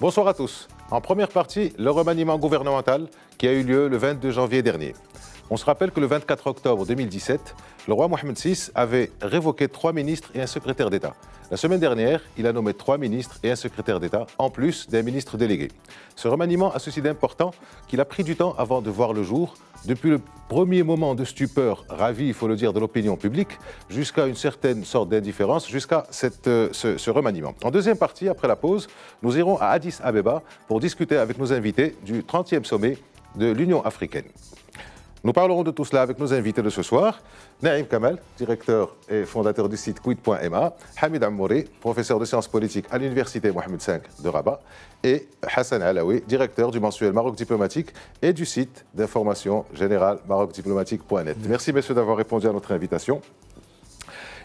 Bonsoir à tous. En première partie, le remaniement gouvernemental qui a eu lieu le 22 janvier dernier. On se rappelle que le 24 octobre 2017, le roi Mohamed VI avait révoqué 3 ministres et un secrétaire d'État. La semaine dernière, il a nommé 3 ministres et un secrétaire d'État, en plus d'un ministre délégué. Ce remaniement a ceci d'important qu'il a pris du temps avant de voir le jour, depuis le premier moment de stupeur ravi, il faut le dire, de l'opinion publique, jusqu'à une certaine sorte d'indifférence, jusqu'à ce remaniement. En deuxième partie, après la pause, nous irons à Addis Abeba pour discuter avec nos invités du 30e sommet de l'Union africaine. Nous parlerons de tout cela avec nos invités de ce soir. Naïm Kamal, directeur et fondateur du site quid.ma, Hamid Ammouri, professeur de sciences politiques à l'université Mohamed V de Rabat, et Hassan Alaoui, directeur du mensuel Maroc Diplomatique et du site d'information générale marocdiplomatique.net. Merci messieurs d'avoir répondu à notre invitation.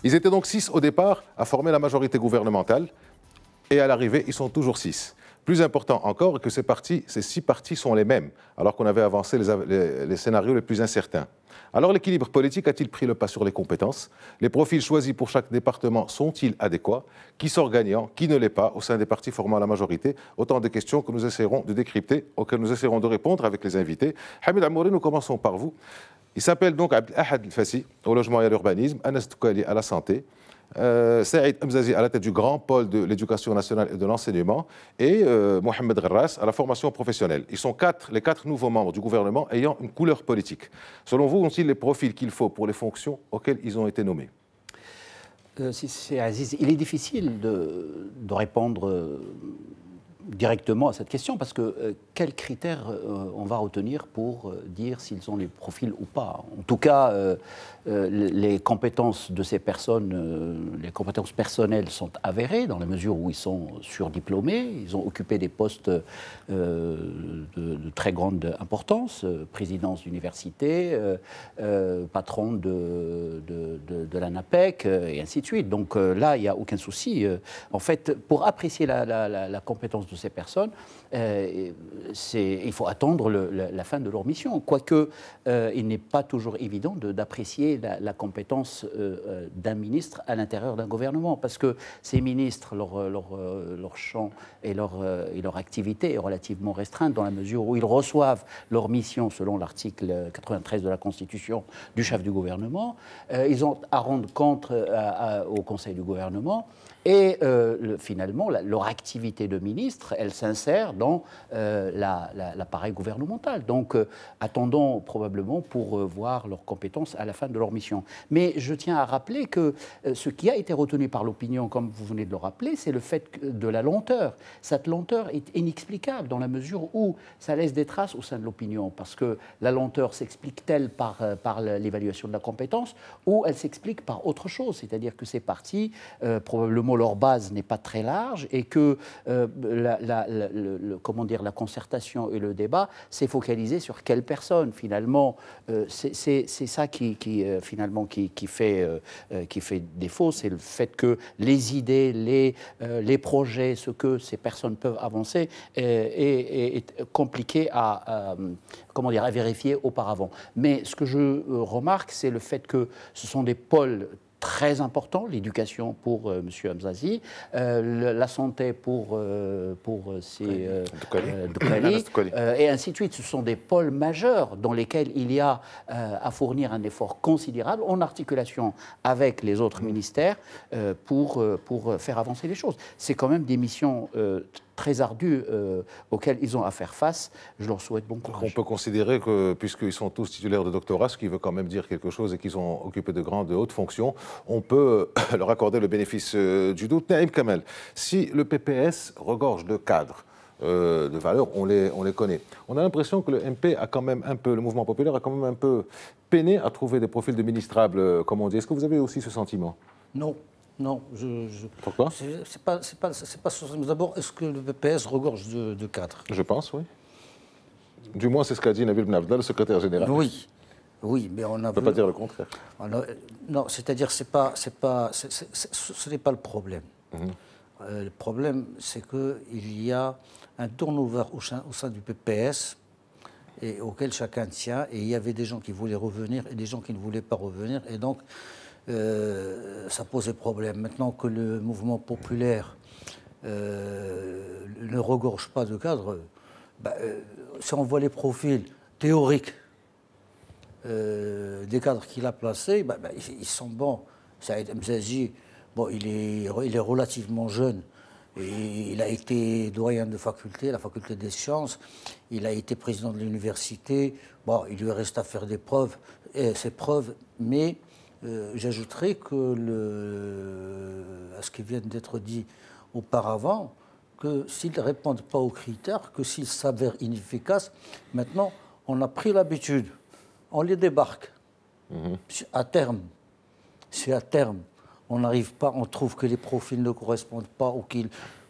Ils étaient donc 6 au départ à former la majorité gouvernementale et à l'arrivée, ils sont toujours 6. Plus important encore que ces 6 partis sont les mêmes, alors qu'on avait avancé les scénarios les plus incertains. Alors l'équilibre politique a-t-il pris le pas sur les compétences? Les profils choisis pour chaque département sont-ils adéquats? Qui sort gagnant? Qui ne l'est pas au sein des partis formant la majorité? Autant de questions que nous essaierons de décrypter, auxquelles nous essaierons de répondre avec les invités. Hamid Ammouri, nous commençons par vous. Il s'appelle donc Abdelahad El-Fassi au logement et à l'urbanisme, Anas Toukali à la santé, Saïd Mzazi à la tête du grand pôle de l'éducation nationale et de l'enseignement et Mohamed Gharras à la formation professionnelle. Ils sont les 4 nouveaux membres du gouvernement ayant une couleur politique. Selon vous, ont-ils les profils qu'il faut pour les fonctions auxquelles ils ont été nommés? C'est Aziz, il est difficile de répondre directement à cette question parce que quels critères on va retenir pour dire s'ils ont les profils ou pas. En tout cas, les compétences de ces personnes, les compétences personnelles sont avérées dans la mesure où ils sont surdiplômés, ils ont occupé des postes de très grande importance, présidence d'université, patron de l'ANAPEC et ainsi de suite. Donc là, il n'y a aucun souci. En fait, pour apprécier la compétence de ces personnes, il faut attendre la fin de leur mission. Quoique, il n'est pas toujours évident d'apprécier la compétence d'un ministre à l'intérieur d'un gouvernement, parce que ces ministres, leur champ et leur activité est relativement restreinte dans la mesure où ils reçoivent leur mission selon l'article 93 de la Constitution du chef du gouvernement. Ils ont à rendre compte au Conseil du gouvernement. Et finalement, leur activité de ministre, elle s'insère dans l'appareil gouvernemental. Donc, attendons probablement pour voir leurs compétences à la fin de leur mission. Mais je tiens à rappeler que ce qui a été retenu par l'opinion, comme vous venez de le rappeler, c'est le fait de la lenteur. Cette lenteur est inexplicable dans la mesure où ça laisse des traces au sein de l'opinion, parce que la lenteur s'explique-t-elle par l'évaluation de la compétence ou elle s'explique par autre chose, c'est-à-dire que ces partis, probablement leur base n'est pas très large et que la concertation et le débat s'est focalisé sur quelle personne. Finalement, c'est ça qui fait défaut, c'est le fait que les idées, les projets, ce que ces personnes peuvent avancer est compliqué à vérifier auparavant. Mais ce que je remarque, c'est le fait que ce sont des pôles très important, l'éducation pour M. Mzazi, la santé pour Doukali, et ainsi de suite. Ce sont des pôles majeurs dans lesquels il y a à fournir un effort considérable en articulation avec les autres ministères pour faire avancer les choses. C'est quand même des missions très ardues auxquelles ils ont à faire face. Je leur souhaite bon courage. On peut considérer que, puisqu'ils sont tous titulaires de doctorat, ce qui veut quand même dire quelque chose, et qu'ils ont occupé de hautes fonctions, on peut leur accorder le bénéfice du doute. Naïm Kamal, si le PPS regorge de cadres, de valeurs, on les connaît. On a l'impression que le MP a quand même le mouvement populaire a quand même un peu peiné à trouver des profils de ministrables, comme on dit. Est-ce que vous avez aussi ce sentiment? Non. Non, Pourquoi? C'est pas ce. D'abord, est-ce que le PPS regorge de cadres? Je pense, oui. Du moins, c'est ce qu'a dit Nabil Ben Abdallah, le secrétaire général. Oui, mais on a. On ne peut pas dire le contraire. Non, c'est-à-dire, ce n'est pas le problème. Le problème, c'est qu'il y a un turnover au sein du PPS et auquel chacun tient, et il y avait des gens qui voulaient revenir et des gens qui ne voulaient pas revenir, et donc ça posait problème. Maintenant que le mouvement populaire ne regorge pas de cadres. Si on voit les profils théoriques des cadres qu'il a placés, ils sont bons. Saïd Mzazi, il est relativement jeune. Et il a été doyen de faculté, la faculté des sciences. Il a été président de l'université. Il lui reste à faire ses preuves. Mais j'ajouterais à ce qui vient d'être dit auparavant, que s'ils ne répondent pas aux critères, que s'ils s'avèrent inefficaces, maintenant, on a pris l'habitude. On les débarque. À terme. Si à terme, on n'arrive pas, on trouve que les profils ne correspondent pas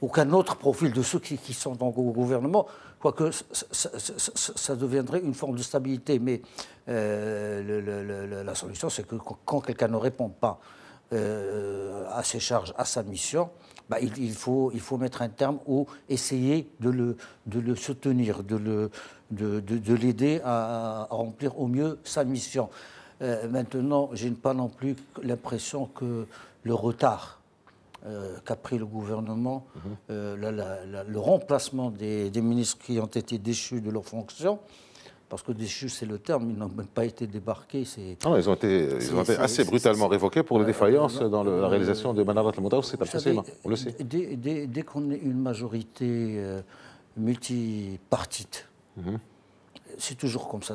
ou qu'un autre profil de ceux qui sont au gouvernement, quoique ça deviendrait une forme de stabilité. Mais la solution, c'est que quand quelqu'un ne répond pas à ses charges, à sa mission, il faut mettre un terme ou essayer de le soutenir, de l'aider à remplir au mieux sa mission. Maintenant, je n'ai pas non plus l'impression que le retard qu'a pris le gouvernement, le remplacement des ministres qui ont été déchus de leurs fonctions, parce que déchus, c'est le terme, ils n'ont même pas été débarqués. Ils ont été assez brutalement révoqués pour les défaillances dans la réalisation de Manarat al-Moudaw, c'est impossible, on le sait. Dès qu'on est une majorité multipartite, c'est toujours comme ça.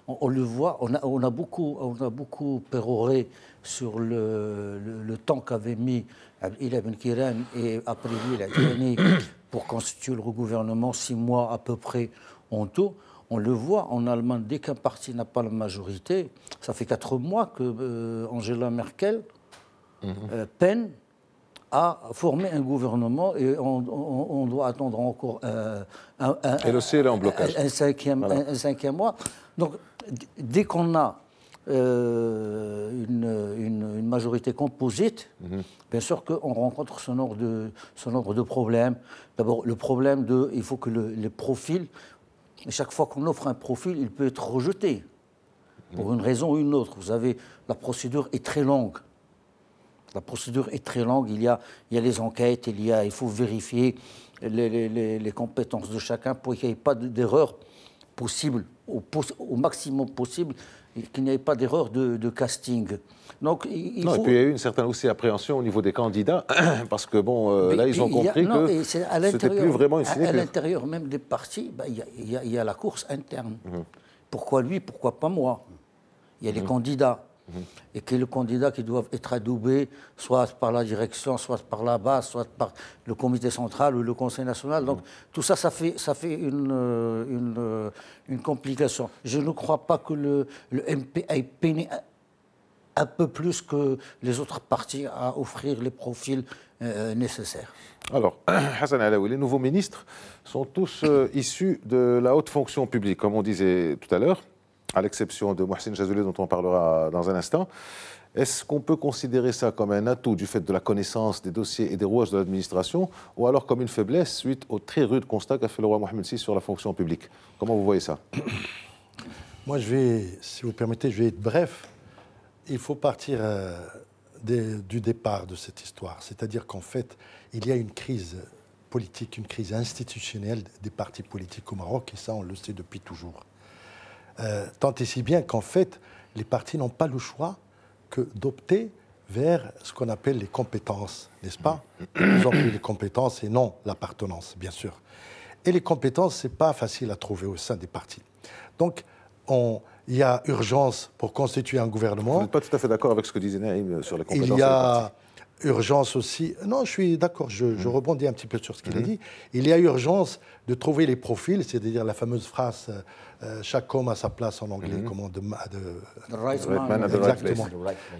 On le voit, on a beaucoup péroré sur le temps qu'avait mis Abdelillah Ben Kiran et après lui l'Adjani pour constituer le gouvernement, 6 mois à peu près en tout. On le voit en Allemagne, dès qu'un parti n'a pas la majorité, ça fait 4 mois que Angela Merkel peine à former un gouvernement et on doit attendre encore elle aussi, elle est en blocage. un cinquième mois. Donc, dès qu'on a une majorité composite, bien sûr qu'on rencontre ce nombre de problèmes. D'abord, le problème il faut que les profils, chaque fois qu'on offre un profil, il peut être rejeté pour une raison ou une autre. Vous savez, la procédure est très longue. La procédure est très longue, il y a les enquêtes, il faut vérifier les compétences de chacun pour qu'il n'y ait pas d'erreur possible, au maximum possible, et qu'il n'y ait pas d'erreur de casting. Donc, et puis il y a eu une certaine aussi appréhension au niveau des candidats, parce que là ils ont compris que c'était plus vraiment une sinécure. À l'intérieur même des partis, il y a la course interne. Pourquoi lui, pourquoi pas moi? Il y a les candidats. Et que les candidats qui doivent être adoubés, soit par la direction, soit par la base, soit par le comité central ou le conseil national. Donc tout ça, ça fait une complication. Je ne crois pas que le MP ait peiné un peu plus que les autres partis à offrir les profils nécessaires. Alors, Hassan Alaoui, les nouveaux ministres sont tous issus de la haute fonction publique, comme on disait tout à l'heure, à l'exception de Mohsin Jazoulet, dont on parlera dans un instant. Est-ce qu'on peut considérer ça comme un atout du fait de la connaissance des dossiers et des rouages de l'administration, ou alors comme une faiblesse suite au très rude constat qu'a fait le roi Mohamed VI sur la fonction publique? Comment vous voyez ça? Moi, si vous permettez, je vais être bref. Il faut partir du départ de cette histoire. C'est-à-dire qu'en fait, il y a une crise politique, une crise institutionnelle des partis politiques au Maroc, et ça, on le sait depuis toujours. Tant et si bien qu'en fait, les partis n'ont pas le choix que d'opter vers ce qu'on appelle les compétences, n'est-ce pas? Ils ont pris les compétences et non l'appartenance, bien sûr. Et les compétences, ce n'est pas facile à trouver au sein des partis. Donc, il y a urgence pour constituer un gouvernement. Vous n'êtes pas tout à fait d'accord avec ce que disait Naïm sur les compétences? Il y a urgence aussi... Non, je suis d'accord, je rebondis un petit peu sur ce qu'il a dit. Il y a urgence de trouver les profils, c'est-à-dire la fameuse phrase chaque homme a sa place en anglais, comment The right man. Exactement.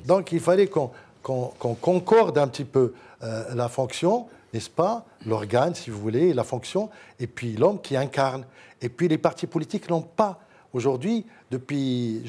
Donc il fallait qu'on concorde un petit peu la fonction, n'est-ce pas, l'organe, si vous voulez, la fonction, et puis l'homme qui incarne. Et puis les partis politiques n'ont pas, aujourd'hui, depuis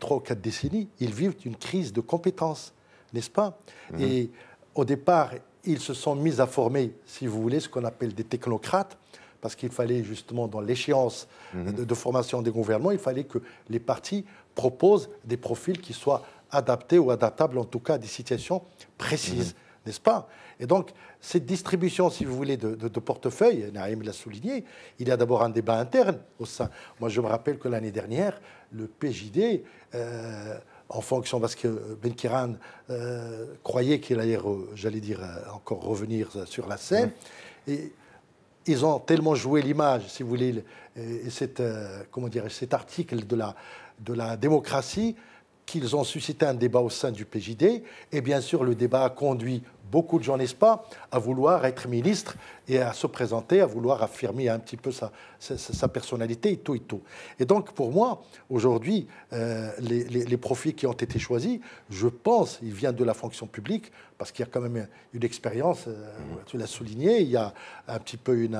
3 ou 4 décennies, ils vivent une crise de compétences, n'est-ce pas? Et au départ, ils se sont mis à former, si vous voulez, ce qu'on appelle des technocrates, parce qu'il fallait justement, dans l'échéance de formation des gouvernements, il fallait que les partis proposent des profils qui soient adaptés ou adaptables, en tout cas à des situations précises n'est-ce pas? Et donc, cette distribution, si vous voulez, de portefeuille, Naïm l'a souligné, il y a d'abord un débat interne au sein. Moi, je me rappelle que l'année dernière, le PJD, en fonction, parce que Benkiran croyait qu'il allait, j'allais dire, encore revenir sur la scène, et ils ont tellement joué l'image, si vous voulez, et comment dire, cet article de la démocratie, qu'ils ont suscité un débat au sein du PJD. Et bien sûr, le débat a conduit beaucoup de gens, n'est-ce pas, à vouloir être ministre et à se présenter, à vouloir affirmer un petit peu sa personnalité et tout et tout. Et donc, pour moi, aujourd'hui, les profils qui ont été choisis, je pense, ils viennent de la fonction publique, parce qu'il y a quand même une expérience, tu l'as souligné, il y a un petit peu une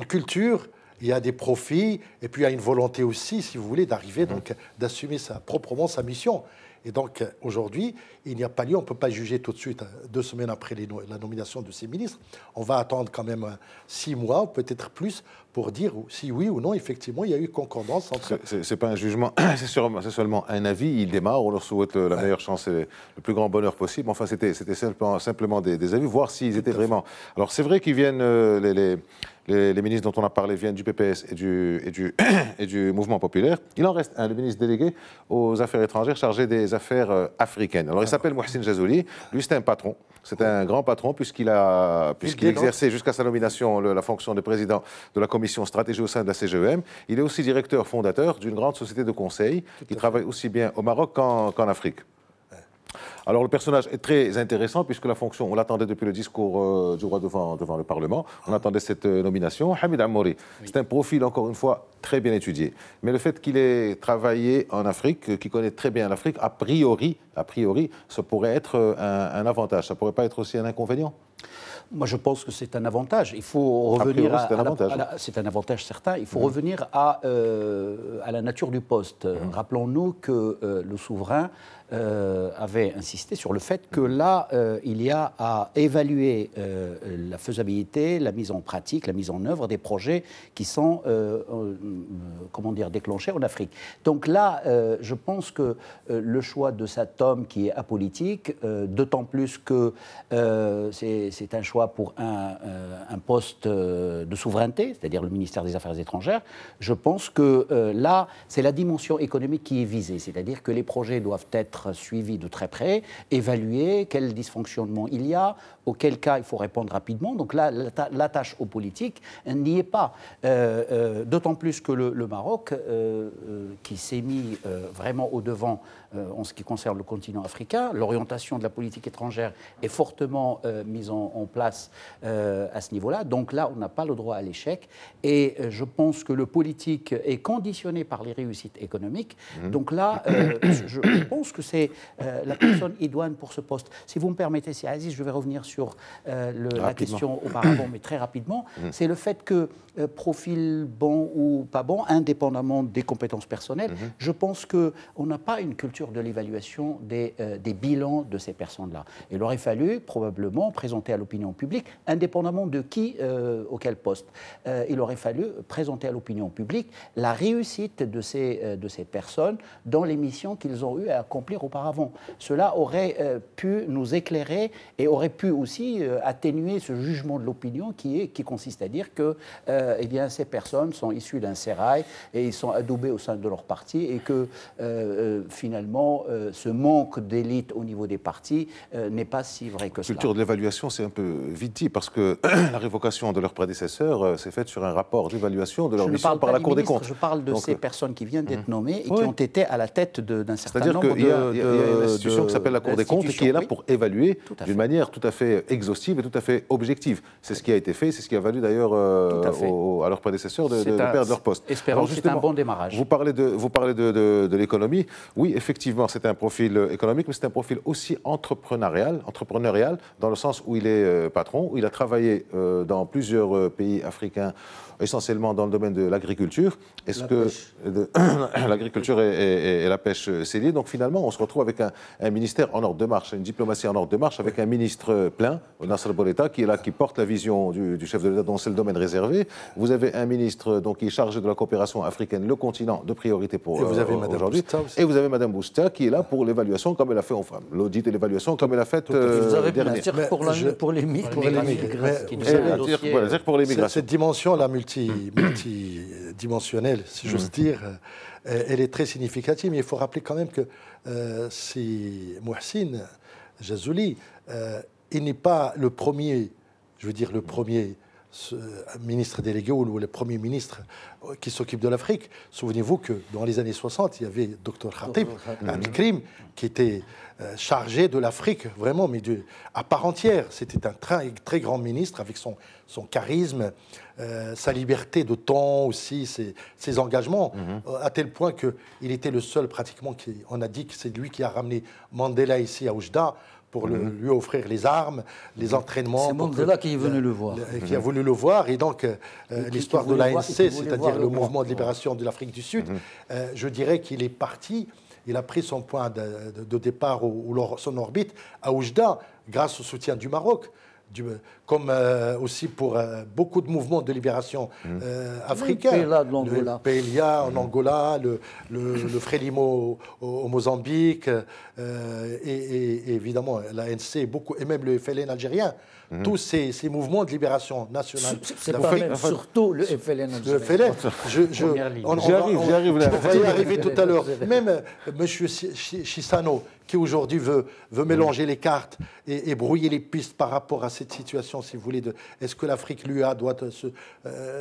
culture. Il y a des profits, et puis il y a une volonté aussi, si vous voulez, d'arriver, donc d'assumer proprement sa mission. Et donc, aujourd'hui, il n'y a pas lieu, on ne peut pas juger tout de suite, 2 semaines après la nomination de ces ministres. On va attendre quand même 6 mois, peut-être plus, pour dire si oui ou non, effectivement, il y a eu concordance entre... Ce n'est pas un jugement, c'est seulement un avis. Il démarre, on leur souhaite la meilleure chance et le plus grand bonheur possible. Enfin, c'était simplement des avis, voir s'ils étaient vraiment... Alors, c'est vrai qu'ils viennent, les ministres dont on a parlé viennent du PPS et du Mouvement populaire. Il en reste un, le ministre délégué aux Affaires étrangères chargé des affaires africaines. Alors, il s'appelle Mohsin Jazouli. Lui, c'est un patron. C'est un grand patron puisqu'il exerçait jusqu'à sa nomination la fonction de président de la commission stratégie au sein de la CGEM. Il est aussi directeur fondateur d'une grande société de conseil qui travaille aussi bien au Maroc qu'en Afrique. Alors le personnage est très intéressant puisque la fonction, on l'attendait depuis le discours du roi devant le Parlement, on attendait cette nomination. Hamid Amouri, c'est un profil encore une fois très bien étudié. Mais le fait qu'il ait travaillé en Afrique, qu'il connaît très bien l'Afrique, a priori, ça pourrait être un avantage. Ça pourrait pas être aussi un inconvénient? Moi, je pense que c'est un avantage. Il faut revenir c'est un avantage certain. Il faut revenir à la nature du poste. Rappelons-nous que le souverain avait insisté sur le fait que là, il y a à évaluer la faisabilité, la mise en pratique, la mise en œuvre des projets qui sont, déclenchés en Afrique. Donc là, je pense que le choix de cet homme qui est apolitique, d'autant plus que c'est un choix pour un poste de souveraineté, c'est-à-dire le ministère des Affaires étrangères, je pense que là, c'est la dimension économique qui est visée, c'est-à-dire que les projets doivent être suivis de très près, évalués, quel dysfonctionnement il y a, auquel cas il faut répondre rapidement. Donc là, la tâche aux politiques n'y est pas. D'autant plus que le Maroc, qui s'est mis vraiment au devant en ce qui concerne le continent africain, l'orientation de la politique étrangère est fortement mise en place à ce niveau-là. Donc là, on n'a pas le droit à l'échec. Et je pense que le politique est conditionné par les réussites économiques. Donc là, je pense que c'est la personne idoine pour ce poste. Si vous me permettez, si Aziz, je vais revenir sur la question auparavant, mais très rapidement. C'est le fait que profil bon ou pas bon, indépendamment des compétences personnelles, je pense qu'on n'a pas une culture de l'évaluation des bilans de ces personnes-là. Il aurait fallu probablement présenter à l'opinion publique, indépendamment de qui, auquel poste, il aurait fallu présenter à l'opinion publique la réussite de ces personnes dans les missions qu'ils ont eu à accomplir auparavant. Cela aurait pu nous éclairer et aurait pu aussi atténuer ce jugement de l'opinion qui consiste à dire que eh bien, ces personnes sont issues d'un sérail et ils sont adoubés au sein de leur parti et que finalement ce manque d'élite au niveau des partis n'est pas si vrai que cela. La culture de l'évaluation, c'est un peu vite dit parce que la révocation de leurs prédécesseurs s'est faite sur un rapport d'évaluation de leur mission par la Cour des comptes. Je parle de ces personnes qui viennent d'être nommées et qui ont été à la tête d'un certain nombre de... C'est-à-dire qu'il y a une institution qui s'appelle la Cour des comptes et qui est là pour évaluer d'une manière tout à fait exhaustive et tout à fait objective. C'est ce qui a été fait, c'est ce qui a valu d'ailleurs à leurs prédécesseurs de perdre leur poste. Espérons que c'est un bon démarrage. Vous parlez de l'économie. Oui, effectivement, c'est un profil économique, mais c'est un profil aussi entrepreneurial, dans le sens où il est patron, où il a travaillé dans plusieurs pays africains, essentiellement dans le domaine de l'agriculture. Est-ce que l'agriculture et la pêche, c'est lié? Donc finalement, on se retrouve avec un ministère en ordre de marche, une diplomatie en ordre de marche, avec un ministre plein, Nasser Bourita, qui est là, qui porte la vision du chef de l'État, dont c'est le domaine réservé. Vous avez un ministre qui est chargé de la coopération africaine, le continent de priorité pour aujourd'hui. Et vous avez Madame Bousta Oujda qui est là pour l'évaluation comme elle a fait en femmes. L'audit et l'évaluation comme elle a fait Vous avez bien dernière. dire pour les Pour l'immigration. Cette dimension là multidimensionnelle, si j'ose dire, elle est très significative. Mais il faut rappeler quand même que c'est Mohsin Jazouli, il n'est pas le premier, je veux dire le premier ministre délégué ou le premier ministre qui s'occupe de l'Afrique. Souvenez-vous que dans les années 60, il y avait Dr Khatib Al-Krim qui était chargé de l'Afrique, vraiment, mais à part entière. C'était un très grand ministre avec son charisme, sa liberté de ton aussi, ses engagements, à tel point qu'il était le seul pratiquement on a dit que c'est lui qui a ramené Mandela ici à Oujda pour lui offrir les armes, les entraînements. C'est Mandela qui est venu le voir. Qui a voulu le voir. Et donc, l'histoire de l'ANC, c'est-à-dire le mouvement de libération de l'Afrique du Sud, je dirais qu'il est parti, il a pris son point de départ ou son orbite à Oujda, grâce au soutien du Maroc. Comme aussi pour beaucoup de mouvements de libération africains. Le PLA en Angola, le Frélimo au Mozambique, et évidemment l'ANC, et même le FLN algérien. Tous ces mouvements de libération nationale. C'est pas même surtout le FLN algérien. Le FLN, j'y arrive. On va y arriver tout à l'heure. Même M. Chissano, qui aujourd'hui veut mélanger les cartes et brouiller les pistes par rapport à cette situation, si vous voulez, est-ce que l'Afrique, l'UA, doit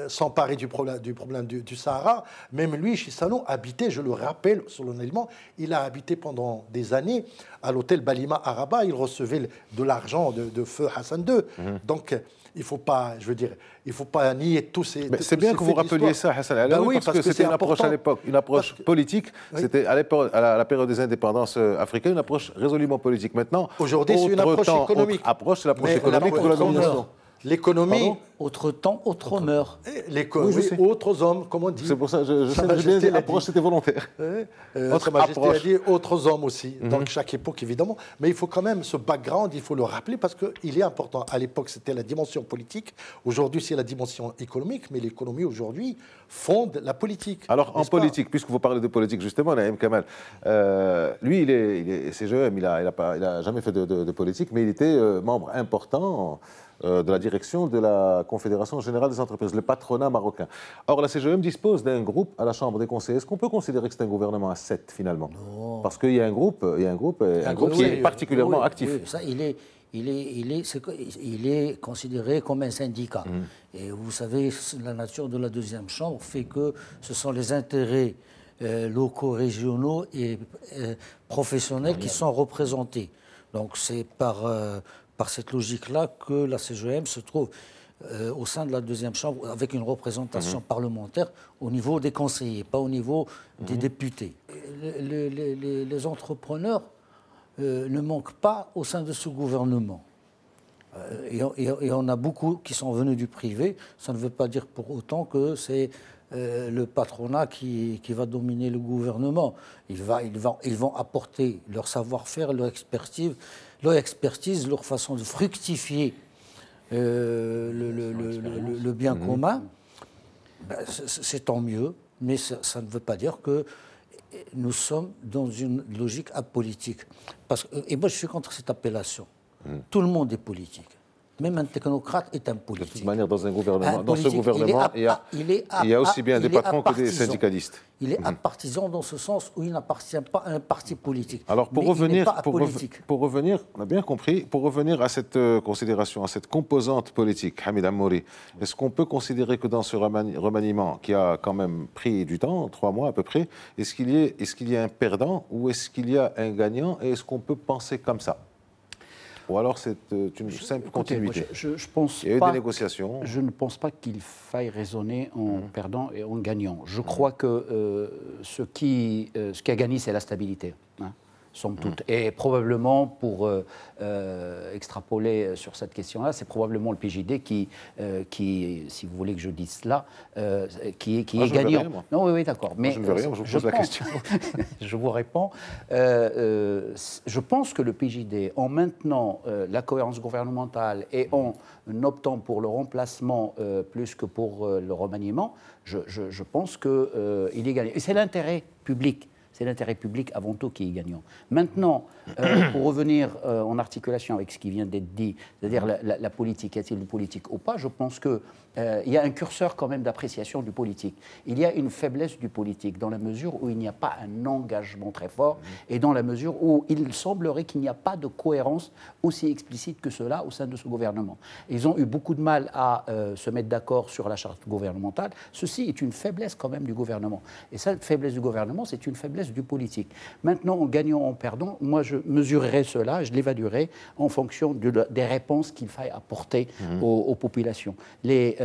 s'emparer du problème du Sahara. Même lui, Chissano, habitait, je le rappelle solennellement, il a habité pendant des années à l'hôtel Balima à Rabat. Il recevait de l'argent de feu Hassan II. Donc, il ne faut pas, je veux dire, il faut pas nier tous ces. C'est bien que vous rappeliez ça, Hassan Alaoui, parce que c'était une approche à l'époque, une approche politique. C'était à la période des indépendances africaines, une approche résolument politique. Maintenant, aujourd'hui, c'est une approche économique. C'est l'approche économique pour la domination. L'économie. Autre temps, autre mœurs. L'économie, autres hommes, comme on dit. C'est pour ça que je sais bien dire l'approche, c'était volontaire. Sa Majesté a dit autres hommes aussi, dans chaque époque, évidemment. Mais il faut quand même, ce background, il faut le rappeler parce qu'il est important. À l'époque, c'était la dimension politique. Aujourd'hui, c'est la dimension économique. Mais l'économie, aujourd'hui, fonde la politique. Alors, en politique, puisque vous parlez de politique, justement, Naïm Kamal, lui, il est CGM, il n'a jamais fait de politique, mais il était membre important de la direction de la Confédération Générale des Entreprises, le patronat marocain. Or, la CGM dispose d'un groupe à la Chambre des conseillers. Est-ce qu'on peut considérer que c'est un gouvernement à 7, finalement? Non. Parce qu'il y a un groupe qui est particulièrement actif. Oui, ça, il est considéré comme un syndicat. Et vous savez, la nature de la deuxième chambre fait que ce sont les intérêts locaux, régionaux et professionnels qui sont représentés. Donc, c'est par cette logique-là que la CGM se trouve au sein de la deuxième chambre avec une représentation parlementaire au niveau des conseillers, pas au niveau des députés. Les entrepreneurs ne manquent pas au sein de ce gouvernement. Et on a beaucoup qui sont venus du privé. Ça ne veut pas dire pour autant que c'est le patronat qui va dominer le gouvernement. Ils vont apporter leur savoir-faire, leur expertise, leur façon de fructifier le bien commun. C'est tant mieux, mais ça ne veut pas dire que nous sommes dans une logique apolitique. Et moi, je suis contre cette appellation. Tout le monde est politique. Même un technocrate est un politique. De toute manière, dans ce gouvernement, il y a aussi bien des patrons que des syndicalistes. Il est apartisan dans ce sens où il n'appartient pas à un parti politique. Alors, pour revenir, on a bien compris, pour revenir à cette considération, à cette composante politique, Hamid Amouri, est-ce qu'on peut considérer que dans ce remaniement, qui a quand même pris du temps, 3 mois à peu près, est-ce qu'il y a un perdant ou est-ce qu'il y a un gagnant et est-ce qu'on peut penser comme ça? Ou alors c'est une simple continuité. Je pense il y a eu des négociations. Je ne pense pas qu'il faille raisonner en perdant et en gagnant. Je crois que ce qui a gagné, c'est la stabilité. Somme toute. Et probablement, pour extrapoler sur cette question-là, c'est probablement le PJD qui, si vous voulez que je dise cela, qui est gagnant. Non, oui, d'accord. Mais je ne veux rien, je vous pose la question. Je vous réponds. Je pense que le PJD, en maintenant la cohérence gouvernementale et en optant pour le remplacement plus que pour le remaniement, je pense qu'il est gagné. Et c'est l'intérêt public. c'est l'intérêt public avant tout qui est gagnant. Maintenant, pour revenir en articulation avec ce qui vient d'être dit, c'est-à-dire la politique, y a-t-il du politique ou pas, je pense qu'il y a un curseur quand même d'appréciation du politique. Il y a une faiblesse du politique dans la mesure où il n'y a pas un engagement très fort et dans la mesure où il semblerait qu'il n'y a pas de cohérence aussi explicite que cela au sein de ce gouvernement. Ils ont eu beaucoup de mal à se mettre d'accord sur la charte gouvernementale. Ceci est une faiblesse quand même du gouvernement. Et cette faiblesse du gouvernement, c'est une faiblesse du politique. Maintenant, en gagnant, en perdant, moi je mesurerai cela, je l'évaluerai en fonction des réponses qu'il faille apporter aux populations. Les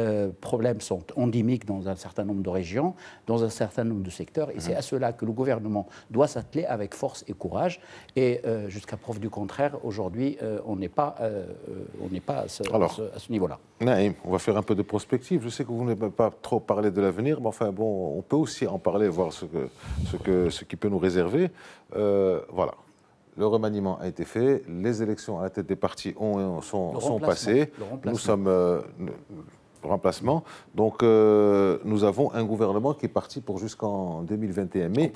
problèmes sont endémiques dans un certain nombre de régions, dans un certain nombre de secteurs, et c'est à cela que le gouvernement doit s'atteler avec force et courage. Et jusqu'à preuve du contraire, aujourd'hui, on n'est pas à ce niveau-là. Naïm, on va faire un peu de prospective. Je sais que vous n'avez pas trop parlé de l'avenir, mais enfin bon, on peut aussi en parler, voir ce qui peut nous réserver. Voilà. Le remaniement a été fait, les élections à la tête des partis sont passées. Nous sommes remplacement. Donc, nous avons un gouvernement qui est parti pour jusqu'en 2021. Mais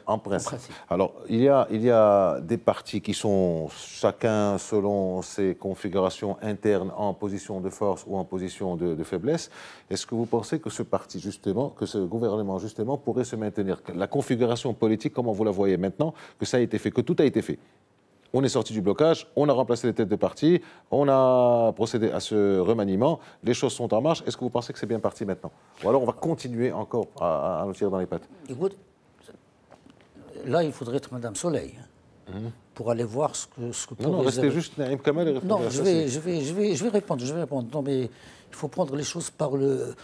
en principe. Alors, il y a des partis qui sont chacun selon ses configurations internes en position de force ou en position de faiblesse. Est-ce que vous pensez que ce parti, justement, que ce gouvernement, justement, pourrait se maintenir? La configuration politique, comment vous la voyez maintenant, que ça a été fait, que tout a été fait? On est sorti du blocage, on a remplacé les têtes de parti, on a procédé à ce remaniement, les choses sont en marche. Est-ce que vous pensez que c'est bien parti maintenant? Ou alors on va continuer encore à nous tirer dans les pattes? Écoute, là, il faudrait être Madame Soleil pour aller voir ce que non, restez juste Naïm Kamal et répondre non, à ça. je vais répondre. Non, mais il faut prendre les choses par le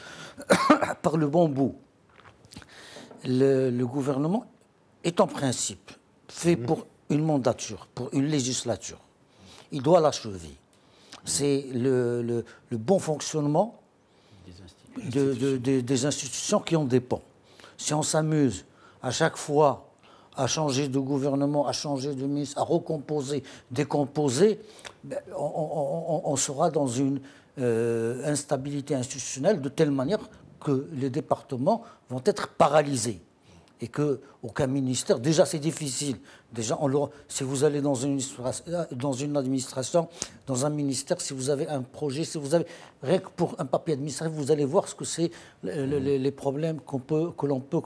bon bout. Le gouvernement est en principe fait pour une mandature, pour une législature. Il doit l'achever. C'est le bon fonctionnement des institutions qui en dépend. Si on s'amuse à chaque fois à changer de gouvernement, à changer de ministre, à recomposer, décomposer, on sera dans une instabilité institutionnelle de telle manière que les départements vont être paralysés. Et qu'aucun ministère, déjà c'est difficile. Déjà, si vous allez dans une administration, dans un ministère, si vous avez un projet, si vous avez rien que pour un papier administratif, vous allez voir ce que c'est les problèmes que l'on peut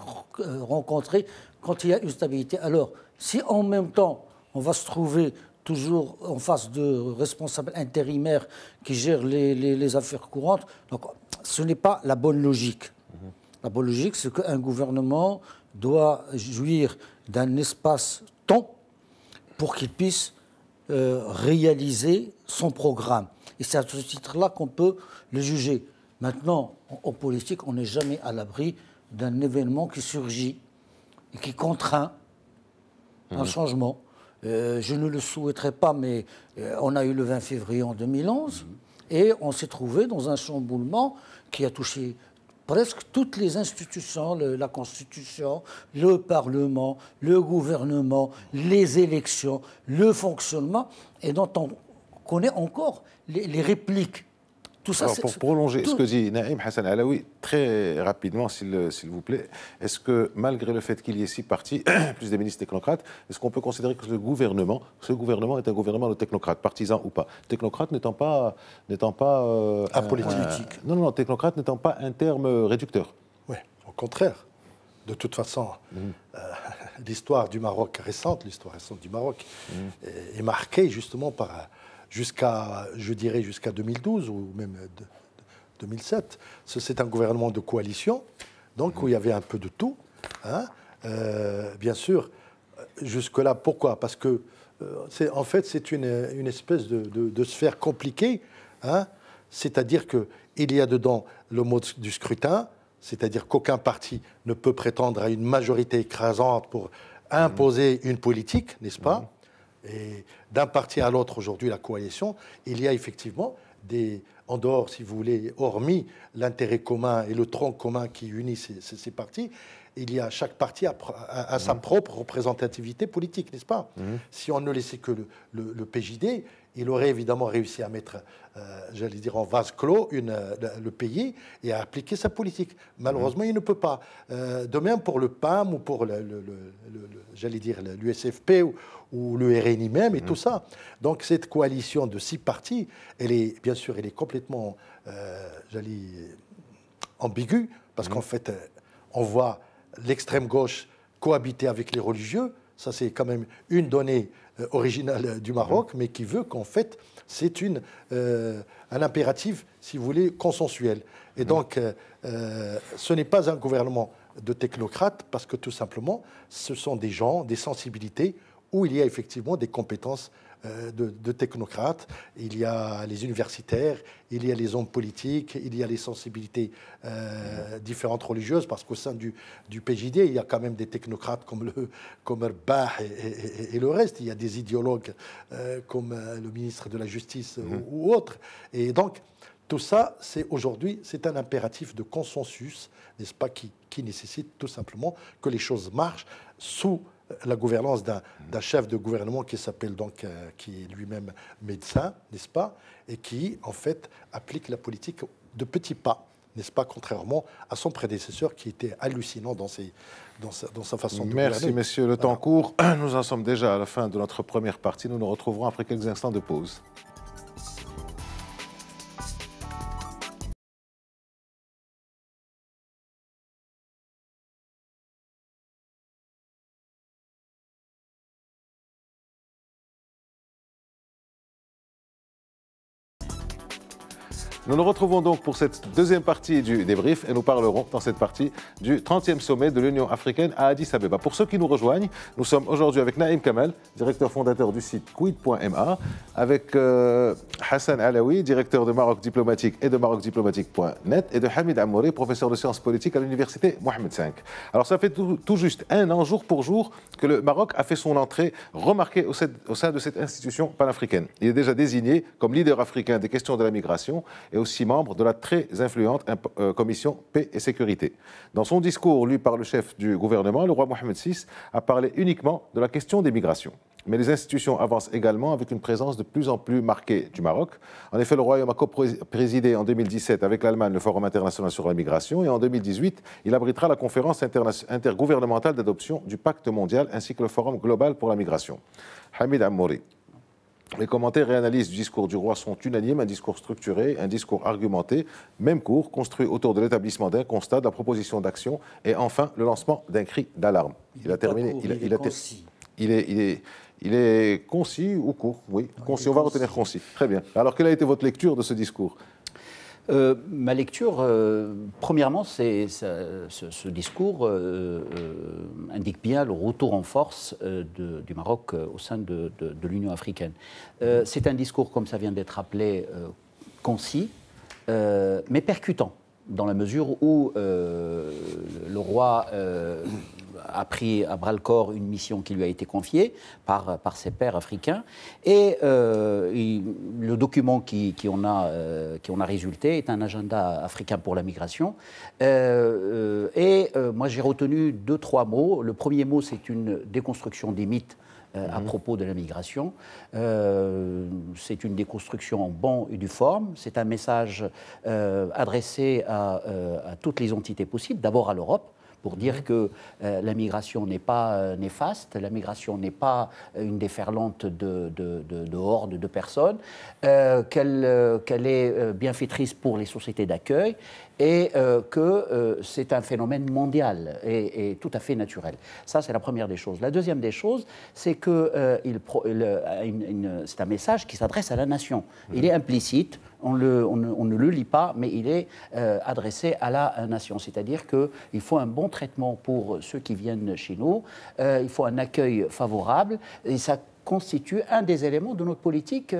rencontrer quand il y a une stabilité. Alors, si en même temps, on va se trouver toujours en face de responsables intérimaires qui gèrent les affaires courantes, donc ce n'est pas la bonne logique. La bonne logique, c'est qu'un gouvernement doit jouir d'un espace-temps pour qu'il puisse réaliser son programme. Et c'est à ce titre-là qu'on peut le juger. Maintenant, en politique, on n'est jamais à l'abri d'un événement qui surgit et qui contraint un changement. Je ne le souhaiterais pas, mais on a eu le 20 février en 2011 et on s'est trouvé dans un chamboulement qui a touché presque toutes les institutions, la Constitution, le Parlement, le gouvernement, les élections, le fonctionnement, et dont on connaît encore les répliques. Tout ça, alors, pour prolonger ce que dit Naïm Hassan Alaoui, très rapidement, s'il vous plaît, est-ce que malgré le fait qu'il y ait 6 partis, plus des ministres technocrates, est-ce qu'on peut considérer que ce gouvernement est un gouvernement de technocrates, partisans ou pas? Technocrate n'étant pas apolitique. Non, technocrate n'étant pas un terme réducteur. Oui, au contraire. De toute façon, l'histoire du Maroc récente, du Maroc est marquée justement par jusqu'à 2012 ou même 2007. C'est un gouvernement de coalition, donc où il y avait un peu de tout. Bien sûr, jusque-là, pourquoi? Parce que, en fait, c'est une espèce de sphère compliquée. C'est-à-dire qu'il y a dedans le mode du scrutin, c'est-à-dire qu'aucun parti ne peut prétendre à une majorité écrasante pour imposer une politique, n'est-ce pas? Et d'un parti à l'autre, aujourd'hui, la coalition, il y a effectivement en dehors, si vous voulez, hormis l'intérêt commun et le tronc commun qui unit ces partis, il y a chaque parti a sa propre représentativité politique, n'est-ce pas? Si on ne laissait que le PJD, il aurait évidemment réussi à mettre, j'allais dire, en vase clos le pays et à appliquer sa politique. Malheureusement, il ne peut pas. De même pour le PAM ou pour, j'allais dire, l'USFP ou le RNI même et tout ça. Donc cette coalition de 6 partis, bien sûr, elle est complètement, ambiguë, parce qu'en fait, on voit l'extrême gauche cohabiter avec les religieux. Ça, c'est quand même une donnée originale du Maroc, mais qui veut qu'en fait, c'est un impératif, si vous voulez, consensuel. Et donc, ce n'est pas un gouvernement de technocrates, parce que tout simplement, ce sont des gens, des sensibilités, où il y a effectivement des compétences de technocrates. Il y a les universitaires, il y a les hommes politiques, il y a les sensibilités différentes religieuses, parce qu'au sein du PJD, il y a quand même des technocrates comme Bah et le reste. Il y a des idéologues comme le ministre de la Justice ou autres. Et donc, tout ça, aujourd'hui, c'est un impératif de consensus, n'est-ce pas, qui nécessite tout simplement que les choses marchent sous la gouvernance d'un chef de gouvernement qui s'appelle donc, qui est lui-même médecin, n'est-ce pas, et qui, en fait, applique la politique de petits pas, n'est-ce pas, contrairement à son prédécesseur qui était hallucinant dans sa façon de gouverner. Merci, messieurs. Le temps court. Nous en sommes déjà à la fin de notre première partie. Nous nous retrouverons après quelques instants de pause. Nous nous retrouvons donc pour cette deuxième partie du débrief et nous parlerons dans cette partie du 30e sommet de l'Union africaine à Addis Abeba. Pour ceux qui nous rejoignent, nous sommes aujourd'hui avec Naïm Kamal, directeur fondateur du site quid.ma, avec Hassan Alaoui, directeur de Maroc Diplomatique et de marocdiplomatique.net, et de Hamid Amouri, professeur de sciences politiques à l'université Mohamed V. Alors ça fait tout juste un an, jour pour jour, que le Maroc a fait son entrée remarquée au sein de cette institution panafricaine. Il est déjà désigné comme leader africain des questions de la migration et aussi membre de la très influente commission paix et sécurité. Dans son discours lu par le chef du gouvernement, le roi Mohamed VI a parlé uniquement de la question des migrations. Mais les institutions avancent également avec une présence de plus en plus marquée du Maroc. En effet, le royaume a co-présidé en 2017 avec l'Allemagne le Forum international sur la migration et en 2018, il abritera la conférence intergouvernementale d'adoption du pacte mondial ainsi que le Forum global pour la migration. Hamid Amouri. Les commentaires et analyses du discours du roi sont unanimes, un discours structuré, un discours argumenté, même cours, construit autour de l'établissement d'un constat, de la proposition d'action et enfin le lancement d'un cri d'alarme. Il a terminé. Il est concis ou court, oui. Concis, on va retenir concis. Très bien. Alors, quelle a été votre lecture de ce discours ? Ma lecture, premièrement, ce discours indique bien le retour en force du Maroc au sein de l'Union africaine. C'est un discours, comme ça vient d'être rappelé, concis, mais percutant, dans la mesure où le roi a pris à bras-le-corps une mission qui lui a été confiée par ses pairs africains. Et le document qui en a résulté est un agenda africain pour la migration. Moi, j'ai retenu 2-3 mots. Le premier mot, c'est une déconstruction des mythes à propos de la migration. C'est une déconstruction en bon et due forme. C'est un message adressé à toutes les entités possibles, d'abord à l'Europe, pour dire que la migration n'est pas néfaste, la migration n'est pas une déferlante de hordes de personnes, qu'elle est bienfaitrice pour les sociétés d'accueil et que c'est un phénomène mondial et tout à fait naturel. Ça, c'est la première des choses. La deuxième des choses, c'est que c'est un message qui s'adresse à la nation. Il est implicite, on ne le lit pas, mais il est adressé à la nation. C'est-à-dire qu'il faut un bon traitement pour ceux qui viennent chez nous, il faut un accueil favorable, et ça constitue un des éléments de notre politique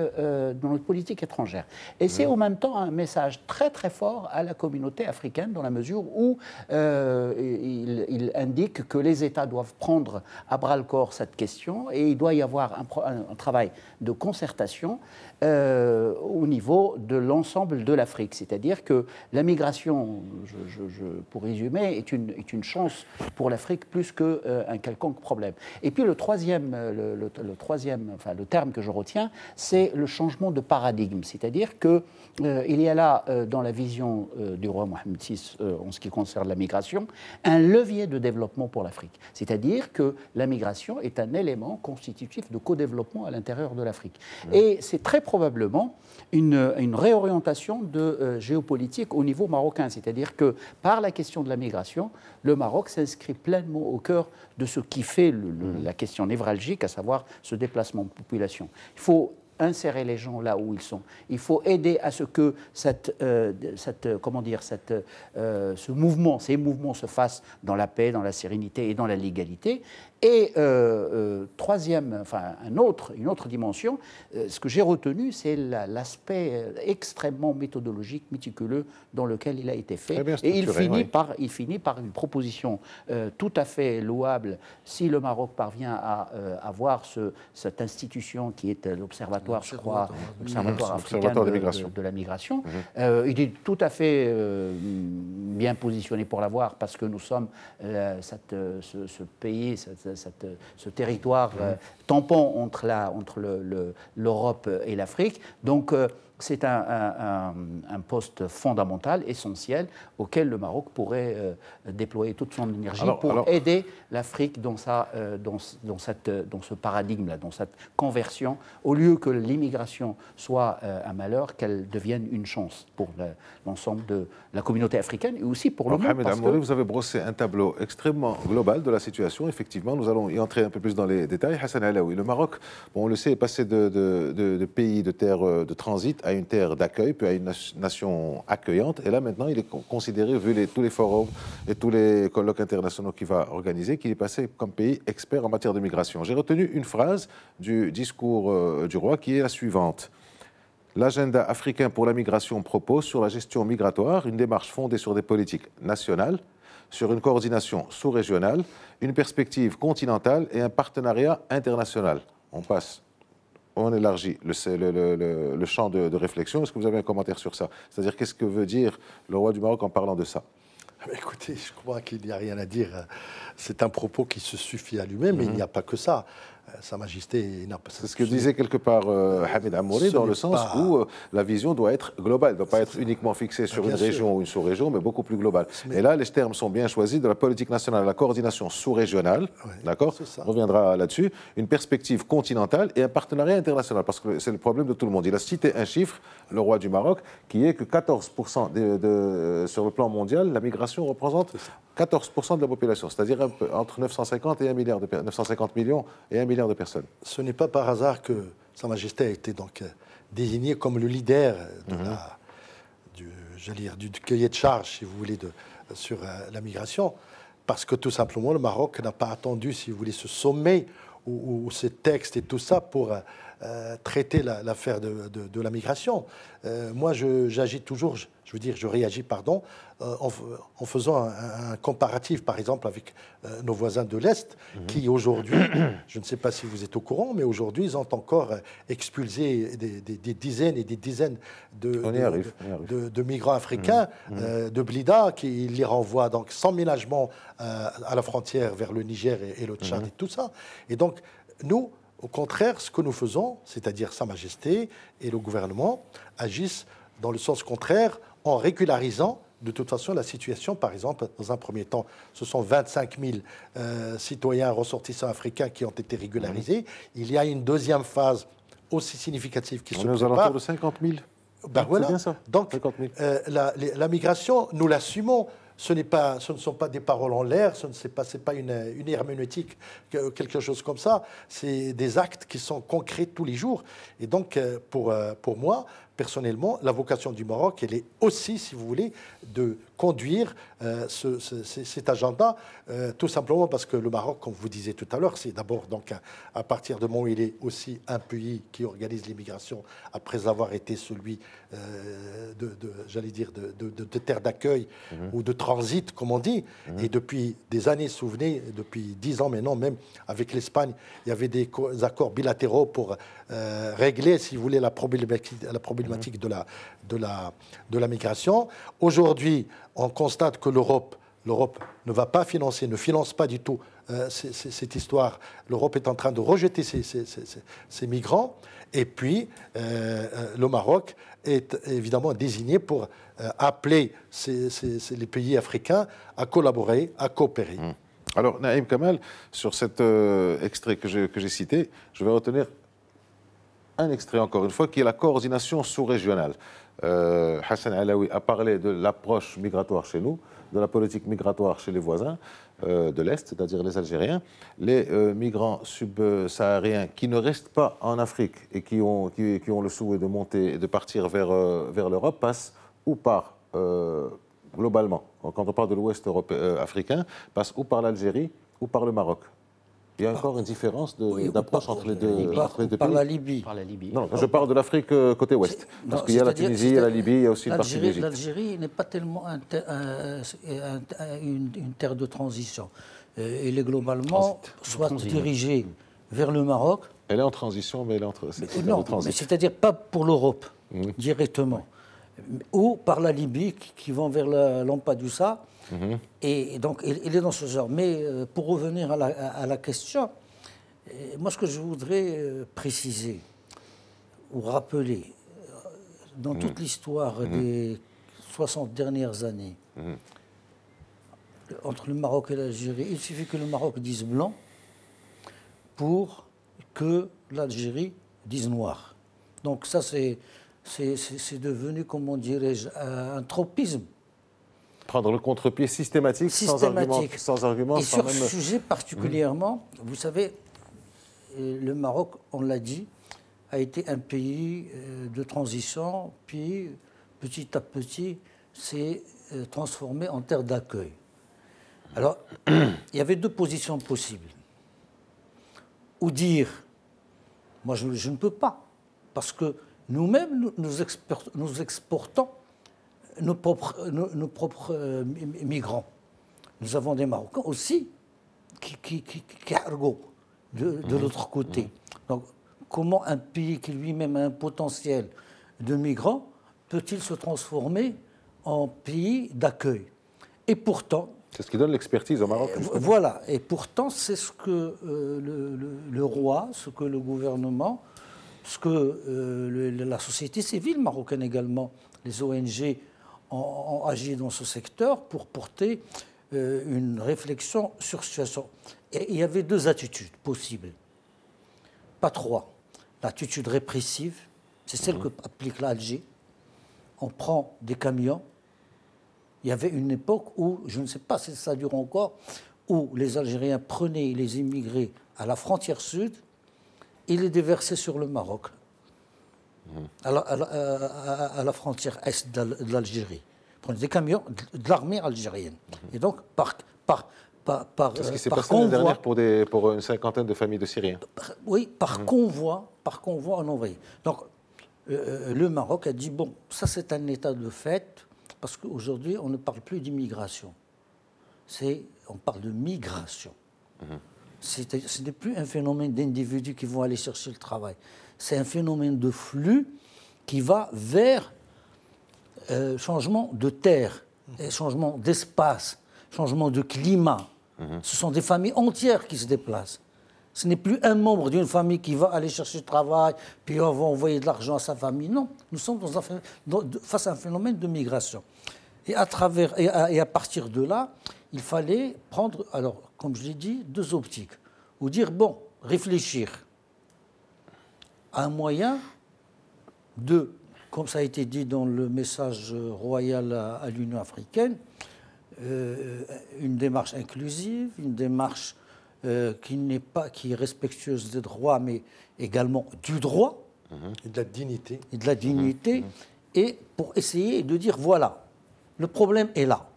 étrangère. Et c'est en même temps un message très très fort à la communauté africaine, dans la mesure où il indique que les États doivent prendre à bras-le-corps cette question et il doit y avoir un travail de concertation au niveau de l'ensemble de l'Afrique. C'est-à-dire que la migration, pour résumer, est une chance pour l'Afrique plus qu'un quelconque problème. Et puis le terme que je retiens, c'est le changement de paradigme. C'est-à-dire qu'il y a là, dans la vision du roi Mohamed VI, en ce qui concerne la migration, un levier de développement pour l'Afrique. C'est-à-dire que la migration est un élément constitutif de co-développement à l'intérieur de l'Afrique. Et c'est très probablement une réorientation de géopolitique au niveau marocain. C'est-à-dire que par la question de la migration, le Maroc s'inscrit pleinement au cœur de ce qui fait la question névralgique, à savoir ce déplacement de population. Il faut insérer les gens là où ils sont. Il faut aider à ce que ce mouvement, ces mouvements se fassent dans la paix, dans la sérénité et dans la légalité. Et troisième, une autre dimension, ce que j'ai retenu, c'est l'aspect extrêmement méthodologique, méticuleux dans lequel il a été fait. Et il finit par une proposition tout à fait louable si le Maroc parvient à avoir cette institution qui est l'Observatoire, je crois, l'Observatoire africain de la migration. Il est tout à fait bien positionné pour l'avoir parce que nous sommes ce pays, ce territoire tampon entre l'Europe et l'Afrique. Donc, c'est un poste fondamental, essentiel, auquel le Maroc pourrait déployer toute son énergie pour aider l'Afrique dans ce paradigme-là, dans cette conversion, au lieu que l'immigration soit un malheur, qu'elle devienne une chance pour l'ensemble de la communauté africaine et aussi pour le monde. Mohamed Amouri, vous avez brossé un tableau extrêmement global de la situation. Effectivement, nous allons y entrer un peu plus dans les détails. Hassan Alaoui, le Maroc, on le sait, est passé de pays de terre de transit à une terre d'accueil, puis à une nation accueillante. Et là, maintenant, il est considéré, vu tous les forums et tous les colloques internationaux qu'il va organiser, qu'il est passé comme pays expert en matière de migration. J'ai retenu une phrase du discours du roi qui est la suivante. L'agenda africain pour la migration propose sur la gestion migratoire une démarche fondée sur des politiques nationales, sur une coordination sous-régionale, une perspective continentale et un partenariat international. On élargit le champ de réflexion. Est-ce que vous avez un commentaire sur ça? C'est-à-dire, qu'est-ce que veut dire le roi du Maroc en parlant de ça? Écoutez, je crois qu'il n'y a rien à dire. C'est un propos qui se suffit à lui-même, mais il n'y a pas que ça. Sa Majesté n'a pas... C'est ce que disait quelque part Hamid Amouri, dans le sens où la vision doit être globale, elle ne doit pas être uniquement fixée sur une région ou une sous-région, mais beaucoup plus globale. Et là, les termes sont bien choisis, de la politique nationale à la coordination sous-régionale, d'accord? On reviendra là-dessus, une perspective continentale et un partenariat international, parce que c'est le problème de tout le monde. Il a cité un chiffre, le roi du Maroc, qui est que 14% sur le plan mondial, la migration représente 14% de la population, c'est-à-dire entre 950 millions et 1 milliard de personnes. Ce n'est pas par hasard que Sa Majesté a été donc désigné comme le leader du cahier de charge, si vous voulez, sur la migration, parce que tout simplement le Maroc n'a pas attendu, si vous voulez, ce sommet ou ces textes et tout ça pour traiter l'affaire de la migration. Moi, j'agis toujours, je réagis, en faisant un comparatif, par exemple, avec nos voisins de l'Est, qui aujourd'hui, je ne sais pas si vous êtes au courant, mais aujourd'hui, ils ont encore expulsé des dizaines et des dizaines de migrants africains de Blida, qui les renvoient donc sans ménagement à la frontière vers le Niger et le Tchad et tout ça. Et donc, nous, au contraire, ce que nous faisons, c'est-à-dire Sa Majesté et le gouvernement, agissent dans le sens contraire en régularisant de toute façon la situation. Par exemple, dans un premier temps, ce sont 25 000 citoyens ressortissants africains qui ont été régularisés. Il y a une deuxième phase aussi significative qui se prépare. On est aux alentours de 50 000. Ben voilà. C'est bien ça. Donc, 50 000. La migration, nous l'assumons. Ce ne sont pas des paroles en l'air, ce n'est pas une herméneutique, quelque chose comme ça. C'est des actes qui sont concrets tous les jours. Et donc, pour moi, personnellement, la vocation du Maroc, elle est aussi, si vous voulez, de conduire cet agenda, tout simplement parce que le Maroc, comme vous disiez tout à l'heure, c'est d'abord donc à partir du moment où il est aussi un pays qui organise l'immigration après avoir été celui j'allais dire, de terre d'accueil ou de transit, comme on dit. Et depuis des années, souvenez, depuis 10 ans maintenant, même avec l'Espagne, il y avait des accords bilatéraux pour régler, si vous voulez, la problématique de la migration. Aujourd'hui, on constate que l'Europe ne va pas financer, ne finance pas du tout cette histoire. L'Europe est en train de rejeter ces migrants. Et puis, le Maroc est évidemment désigné pour appeler les pays africains à collaborer, à coopérer. Alors, Naïm Kamal, sur cet extrait que j'ai cité, je vais retenir un extrait encore une fois, qui est la coordination sous-régionale. Hassan Alaoui a parlé de l'approche migratoire chez nous, de la politique migratoire chez les voisins de l'Est, c'est-à-dire les Algériens. Les migrants subsahariens qui ne restent pas en Afrique et qui ont le souhait de monter et de partir vers l'Europe passent ou par, globalement, quand on parle de l'Ouest africain, passent ou par l'Algérie ou par le Maroc. Il y a encore une différence d'approche entre les deux pays. Par la Libye. Par la Libye. Non, je parle de l'Afrique côté ouest. Parce qu'il y a la Tunisie, il y a la Libye, il y a aussi une partie de l'Égypte. L'Algérie n'est pas tellement une terre de transition. Elle est globalement soit dirigée vers le Maroc. Elle est en transition, mais elle est en transition. Non, mais c'est-à-dire pas pour l'Europe directement, ou par la Libye qui vont vers Lampedusa. Et donc, il est dans ce genre. Mais pour revenir à la question, moi, ce que je voudrais préciser ou rappeler, dans toute l'histoire des 60 dernières années, entre le Maroc et l'Algérie, il suffit que le Maroc dise blanc pour que l'Algérie dise noir. Donc ça, c'est devenu, comment dirais-je, un tropisme. Prendre le contre-pied systématique. Sans argument. Et sur ce sujet particulièrement, vous savez, le Maroc, on l'a dit, a été un pays de transition, puis petit à petit s'est transformé en terre d'accueil. Alors, il y avait deux positions possibles. Ou dire, moi je ne peux pas, parce que nous-mêmes, nous exportons nos propres migrants. Nous avons des Marocains aussi qui cargent de l'autre côté. Donc, comment un pays qui lui-même a un potentiel de migrants peut-il se transformer en pays d'accueil? Et pourtant... C'est ce qui donne l'expertise au Maroc. Voilà. Et pourtant, c'est ce que le roi, ce que le gouvernement, ce que la société civile marocaine également, les ONG, ont agi dans ce secteur pour porter une réflexion sur cette situation. Et il y avait deux attitudes possibles, pas trois. L'attitude répressive, c'est celle que applique l'Alger. On prend des camions. Il y avait une époque où, je ne sais pas si ça dure encore, où les Algériens prenaient les immigrés à la frontière sud et les déversaient sur le Maroc. À la frontière est de l'Algérie. Prenez des camions de l'armée algérienne. Et donc, c'est ce qui s'est passé l'année dernière pour une cinquantaine de familles de Syriens. Oui, par convoi, on envoyait. Donc, le Maroc a dit, bon, ça c'est un état de fait, parce qu'aujourd'hui, on ne parle plus d'immigration. On parle de migration. Ce n'est plus un phénomène d'individus qui vont aller chercher le travail. C'est un phénomène de flux qui va vers changement de terre, changement d'espace, changement de climat. Ce sont des familles entières qui se déplacent. Ce n'est plus un membre d'une famille qui va aller chercher du travail, puis on va envoyer de l'argent à sa famille. Non, nous sommes face à un phénomène de migration. Et à partir de là, il fallait prendre, alors, comme je l'ai dit, deux optiques. Ou dire, bon, réfléchir à un moyen de, comme ça a été dit dans le message royal à l'Union africaine, une démarche inclusive, une démarche qui est respectueuse des droits, mais également du droit. Et de la dignité. Et de la dignité, et pour essayer de dire, voilà, le problème est là.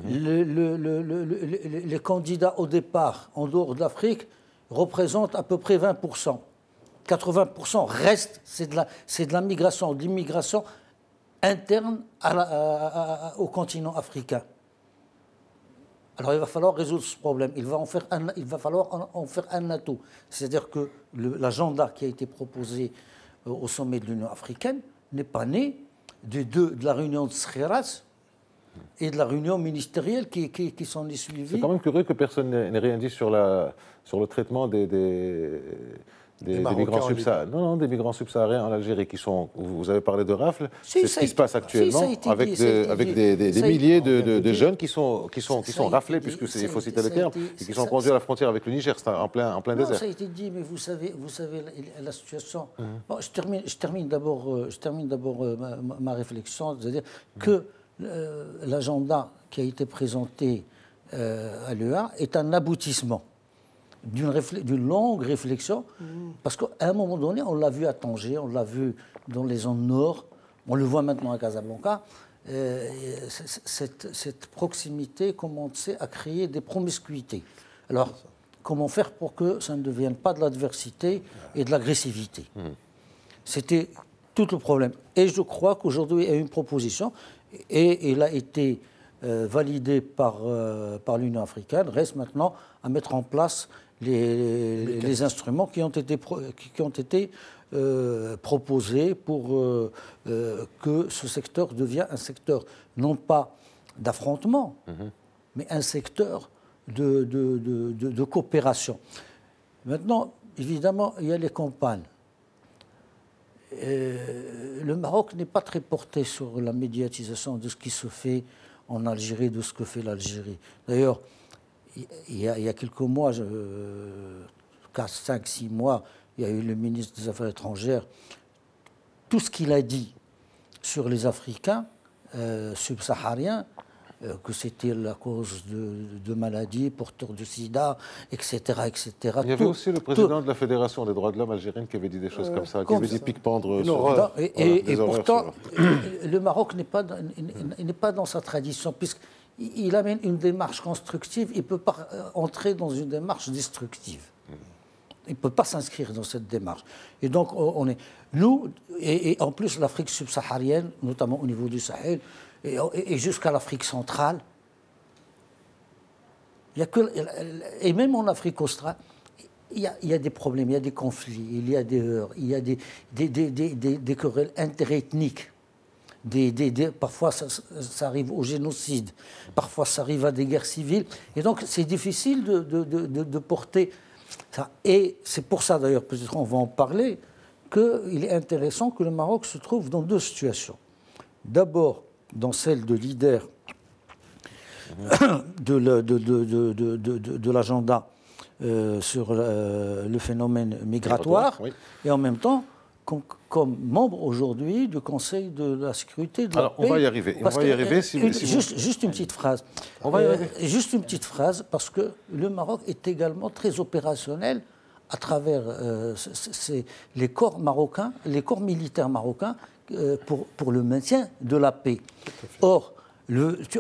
Les candidats au départ, en dehors de l'Afrique, représentent à peu près 20%. 80% reste, c'est de la migration, de l'immigration interne au continent africain. Alors il va falloir résoudre ce problème. Il va falloir en faire un atout. C'est-à-dire que l'agenda qui a été proposé au sommet de l'Union africaine n'est pas né de la réunion de Schiras et de la réunion ministérielle qui s'en est suivie. C'est quand même curieux que personne n'ait rien dit sur le traitement des migrants subsahariens. Non, des migrants subsahariens en Algérie qui sont. Vous avez parlé de rafles. C'est ce qui se passe actuellement avec des milliers de jeunes qui sont raflés, puisqu'il faut citer le terme, et qui sont conduits à la frontière avec le Niger, c'est en plein désert. Ça a été dit, mais vous savez la situation. Bon, je termine d'abord ma réflexion, c'est-à-dire que l'agenda qui a été présenté à l'UA est un aboutissement d'une longue réflexion, parce qu'à un moment donné, on l'a vu à Tanger, on l'a vu dans les zones nord, on le voit maintenant à Casablanca, cette proximité commençait à créer des promiscuités. Alors, comment faire pour que ça ne devienne pas de l'adversité et de l'agressivité? C'était tout le problème. Et je crois qu'aujourd'hui, il y a une proposition, et elle a été validée par l'Union africaine. Reste maintenant à mettre en place les instruments qui ont été proposés pour que ce secteur devienne un secteur non pas d'affrontement, mais un secteur de coopération. Maintenant, évidemment, il y a les campagnes. Le Maroc n'est pas très porté sur la médiatisation de ce qui se fait en Algérie, de ce que fait l'Algérie. D'ailleurs, il y a quelques mois, 5-6 mois, il y a eu le ministre des Affaires étrangères. Tout ce qu'il a dit sur les Africains subsahariens, que c'était la cause de maladies, porteurs de sida, etc., etc. Il y avait aussi le président de la Fédération des droits de l'homme algérienne qui avait dit des choses comme ça, qui avait dit pique-pendre. Et pourtant, le Maroc n'est pas dans sa tradition, puisqu'il amène une démarche constructive, il ne peut pas entrer dans une démarche destructive. Il ne peut pas s'inscrire dans cette démarche. Et donc, nous, et en plus l'Afrique subsaharienne, notamment au niveau du Sahel, et jusqu'à l'Afrique centrale, et même en Afrique australe, il y a des problèmes, il y a des conflits, il y a des heurts, il y a des querelles interethniques. Parfois, ça arrive au génocide, parfois, ça arrive à des guerres civiles. Et donc, c'est difficile de porter ça. Et c'est pour ça, d'ailleurs, peut-être on va en parler, qu'il est intéressant que le Maroc se trouve dans deux situations. D'abord, dans celle de leader de l'agenda sur le phénomène migratoire, oui. Et en même temps comme membre aujourd'hui du Conseil de la sécurité de la paix. On va y arriver. Juste une petite phrase. On va y arriver. Juste une petite phrase, parce que le Maroc est également très opérationnel à travers les corps marocains, les corps militaires marocains, pour le maintien de la paix. Or,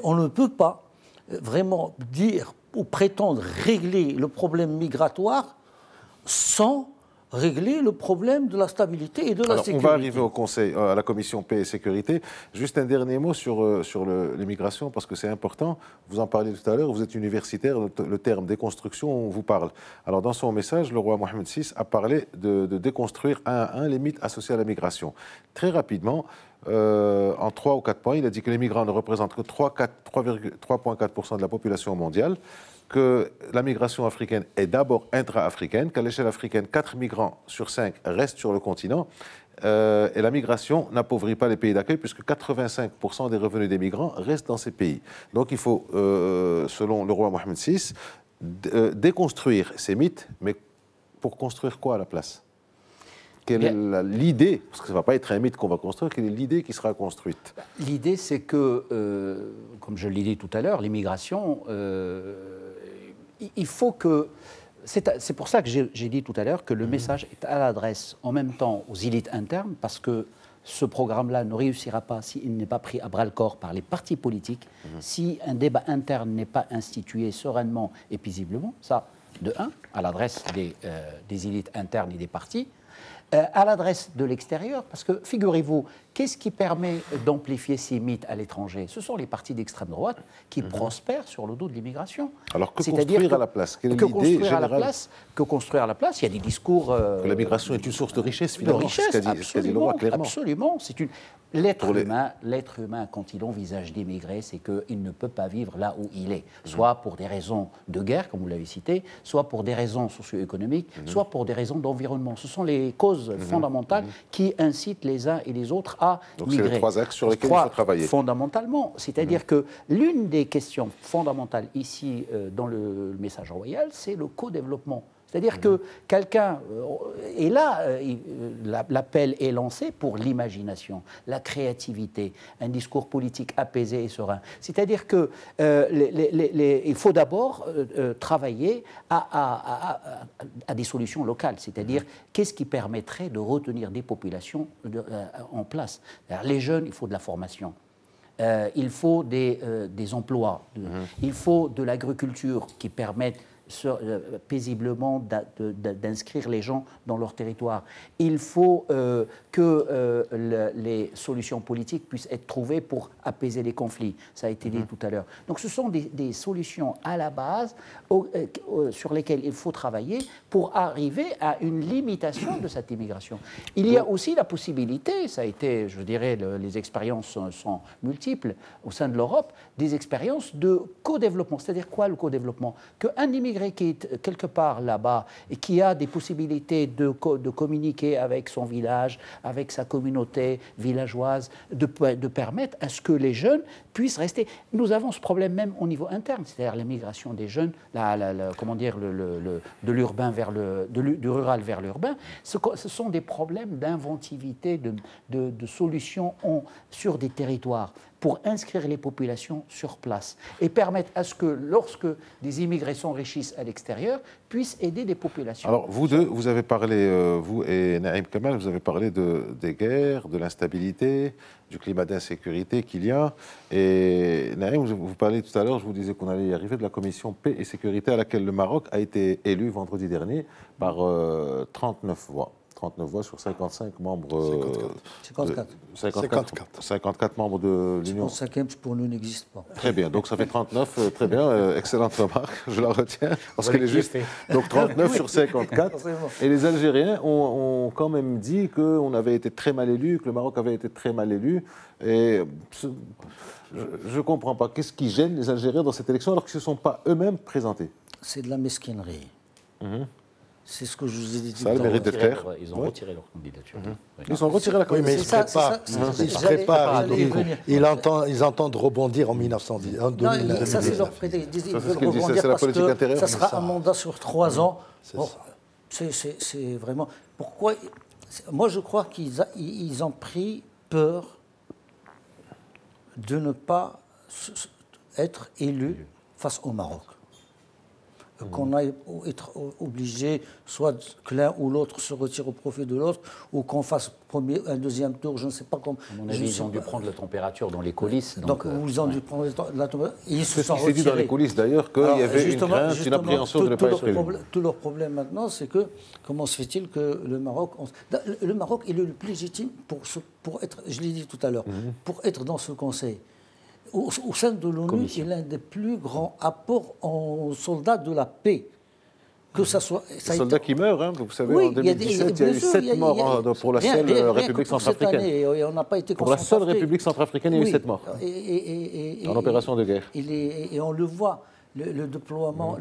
on ne peut pas vraiment dire ou prétendre régler le problème migratoire sans régler le problème de la stabilité et de la sécurité. On va arriver au Conseil, à la Commission paix et sécurité. Juste un dernier mot sur l'immigration, parce que c'est important. Vous en parliez tout à l'heure, vous êtes universitaire, le terme déconstruction vous parle. Alors dans son message, le roi Mohamed VI a parlé de déconstruire les mythes associés à la migration. Très rapidement, en 3 ou 4 points, il a dit que les migrants ne représentent que 3,4% de la population mondiale, que la migration africaine est d'abord intra-africaine, qu'à l'échelle africaine, 4 migrants sur 5 restent sur le continent, et la migration n'appauvrit pas les pays d'accueil, puisque 85% des revenus des migrants restent dans ces pays. Donc il faut, selon le roi Mohamed VI, déconstruire ces mythes, mais pour construire quoi à la place ? Quelle est l'idée, parce que ça ne va pas être un mythe qu'on va construire, quelle est l'idée qui sera construite ? L'idée, c'est que, comme je l'ai dit tout à l'heure, l'immigration, il faut que C'est pour ça que j'ai dit tout à l'heure que le message est à l'adresse en même temps aux élites internes, parce que ce programme-là ne réussira pas s'il n'est pas pris à bras-le-corps par les partis politiques, si un débat interne n'est pas institué sereinement et paisiblement, ça, de un, à l'adresse des élites internes et des partis, à l'adresse de l'extérieur, parce que, figurez-vous, qu'est-ce qui permet d'amplifier ces mythes à l'étranger? Ce sont les partis d'extrême droite qui prospèrent sur le dos de l'immigration. Alors que construire à la place? Quelle est que l'idée construire à la générale? place? Que construire à la place? Il y a des discours... Que la migration est une source de richesse, finalement. De richesse, ce qu'a dit le roi, clairement. absolument. L'être humain, quand il envisage d'émigrer, c'est qu'il ne peut pas vivre là où il est, soit pour des raisons de guerre, comme vous l'avez cité, soit pour des raisons socio-économiques, soit pour des raisons d'environnement. Ce sont les causes fondamentales qui incitent les uns et les autres à Donc migrer. c'est les trois axes sur lesquels il faut travailler. Fondamentalement. C'est-à-dire que l'une des questions fondamentales ici dans le message royal, c'est le co-développement. C'est-à-dire que quelqu'un, et là, l'appel est lancé pour l'imagination, la créativité, un discours politique apaisé et serein. C'est-à-dire que il faut d'abord travailler à des solutions locales, c'est-à-dire qu'est-ce qui permettrait de retenir des populations en place. Alors, les jeunes, il faut de la formation. Il faut des emplois, il faut de l'agriculture qui permette paisiblement d'inscrire les gens dans leur territoire. Il faut que les solutions politiques puissent être trouvées pour apaiser les conflits. Ça a été dit tout à l'heure. Donc ce sont des solutions à la base sur lesquelles il faut travailler pour arriver à une limitation de cette immigration. Il y a aussi la possibilité, ça a été, je dirais, les expériences sont multiples au sein de l'Europe, des expériences de co-développement. C'est-à-dire quoi le co-développement? Qu'un immigré qui est quelque part là-bas et qui a des possibilités de communiquer avec son village, avec sa communauté villageoise, de permettre à ce que les jeunes puissent rester. Nous avons ce problème même au niveau interne, c'est-à-dire l'immigration des jeunes, comment dire, de l'urbain vers du rural vers l'urbain. Ce sont des problèmes d'inventivité, de solutions sur des territoires pour inscrire les populations sur place et permettre à ce que, lorsque des immigrés s'enrichissent à l'extérieur, puissent aider des populations. Alors, vous deux, vous avez parlé, vous et Naïm Kamal, vous avez parlé des guerres, de l'instabilité, du climat d'insécurité qu'il y a. Et Naïm, vous parliez tout à l'heure, je vous disais qu'on allait y arriver, de la commission paix et sécurité à laquelle le Maroc a été élu vendredi dernier par 39 voix. 39 voix sur 55 membres. 54 membres de l'Union. Le 55e pour nous n'existe pas. Très bien, donc ça fait 39, très bien, excellente remarque, je la retiens, parce qu'elle est juste. Donc 39 sur 54. Et les Algériens ont quand même dit qu'on avait été très mal élu, que le Maroc avait été très mal élu. Et je ne comprends pas. Qu'est-ce qui gêne les Algériens dans cette élection alors qu'ils ne se sont pas eux-mêmes présentés? C'est de la mesquinerie. C'est ce que je vous ai dit tout à l'heure. Ils ont retiré leur candidature. Ils ont retiré la candidature. Oui, mais ils se préparent. Ils entendent rebondir en 1910. Non, ça, c'est leur prétexte. Ils veulent rebondir parce que ça sera un mandat sur 3 ans. C'est vraiment... Pourquoi... Moi, je crois qu'ils ont pris peur de ne pas être élus face au Maroc. Qu'on aille être obligé, soit que l'un ou l'autre se retire au profit de l'autre, ou qu'on fasse un deuxième tour, je ne sais pas comment. À mon avis, ils ont dû prendre la température dans les coulisses. Donc ils ont dû prendre la température. Ils se sont retirés. C'est dit dans les coulisses d'ailleurs qu'il y avait une crainte, une appréhension de ne pas être élu. Tout leur problème maintenant, c'est que comment se fait-il que le Maroc est le plus légitime pour être, je l'ai dit tout à l'heure, pour être dans ce conseil. Au sein de l'ONU, il est l'un des plus grands apports en soldats de la paix. Que ça soit. Les soldats qui meurent, hein, vous savez, en 2017, il y a eu 7 morts pour la seule République centrafricaine. On n'a pas été pour la seule République centrafricaine, il y a eu 7 morts. En opération de guerre. Et on le voit. Le déploiement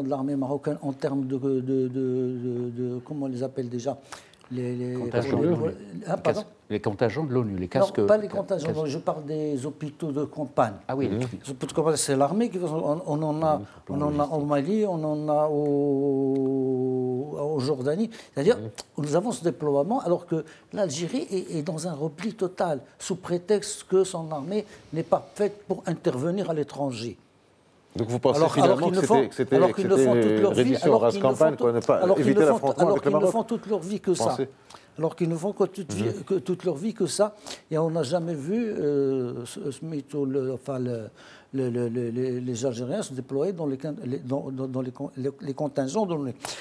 de l'armée marocaine en termes de comment on les appelle déjà, les contingents de l'ONU, les casques. Non, pas les contingents, je parle des hôpitaux de campagne. Ah oui, les hôpitaux de campagne, c'est l'armée qui on en a au Mali, on en a en Jordanie. C'est-à-dire, nous avons ce déploiement alors que l'Algérie est dans un repli total, sous prétexte que son armée n'est pas faite pour intervenir à l'étranger. Donc vous pensez finalement que c'était reddition, race campagne, ne pas éviter l'affrontement avec le Maroc? Alors qu'ils ne font toute leur vie que ça. Alors qu'ils ne font que toute leur vie que ça. Et on n'a jamais vu les Algériens se déployer dans les contingents.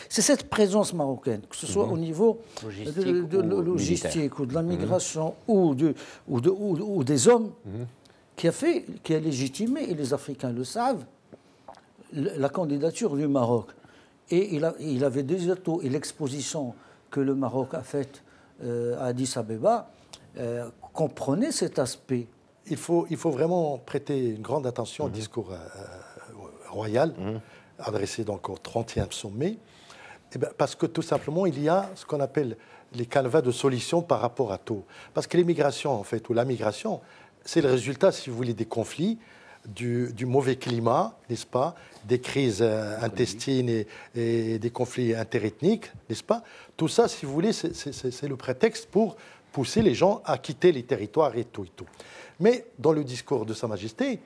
C'est cette présence marocaine, que ce soit au niveau de logistique ou de la migration ou des hommes, qui a légitimé, et les Africains le savent, la candidature du Maroc. Et il avait des atouts. Et l'exposition que le Maroc a faite à Addis Abeba comprenait cet aspect. Il faut vraiment prêter une grande attention au discours royal, adressé donc au 30e sommet, parce que tout simplement, il y a ce qu'on appelle les canevas de solutions par rapport à tout. Parce que l'immigration, en fait, ou la migration, c'est le résultat, si vous voulez, des conflits, du mauvais climat, n'est-ce pas, des crises intestines et des conflits interethniques, n'est-ce pas? Tout ça, si vous voulez, c'est le prétexte pour pousser les gens à quitter les territoires et tout et tout. Mais dans le discours de Sa Majesté,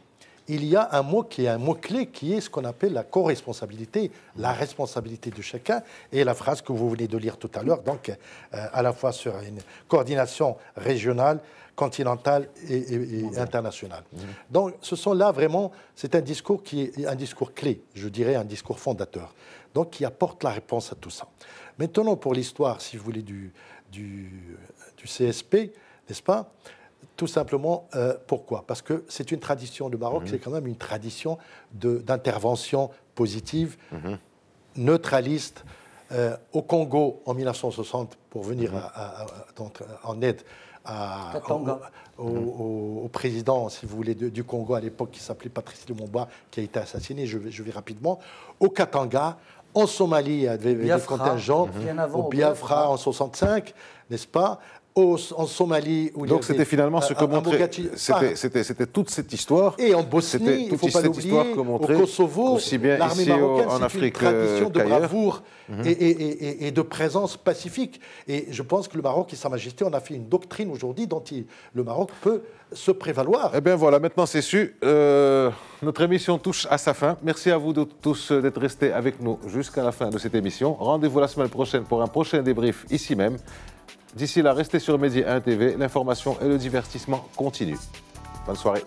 il y a un mot qui est un mot-clé, qui est ce qu'on appelle la co-responsabilité, la responsabilité de chacun, et la phrase que vous venez de lire tout à l'heure, donc à la fois sur une coordination régionale, continentale et internationale. Donc ce sont là vraiment, c'est un discours qui est un discours clé, je dirais un discours fondateur, donc qui apporte la réponse à tout ça. Maintenant, pour l'histoire, si vous voulez, du CSP, n'est-ce pas? Tout simplement, pourquoi? Parce que c'est une tradition, le Maroc, c'est quand même une tradition d'intervention positive, neutraliste. Au Congo, en 1960, pour venir en aide au président, si vous voulez, du Congo à l'époque, qui s'appelait Patrice Lumumba, qui a été assassiné, je vais rapidement, au Katanga, en Somalie, il y avait des contingents, au Biafra en 65, n'est-ce pas? En Somalie, où donc c'était finalement ce que montrait, c'était toute cette histoire. Et en Bosnie, il ne faut pas l'oublier, au Kosovo, l'armée marocaine, c'est une tradition de bravoure et de présence pacifique. Et je pense que le Maroc et Sa Majesté, on a fait une doctrine aujourd'hui dont le Maroc peut se prévaloir. Eh bien voilà, maintenant c'est su. Notre émission touche à sa fin. Merci à vous tous d'être restés avec nous jusqu'à la fin de cette émission. Rendez-vous la semaine prochaine pour un prochain débrief ici même. D'ici là, restez sur Medi 1 TV, l'information et le divertissement continuent. Bonne soirée.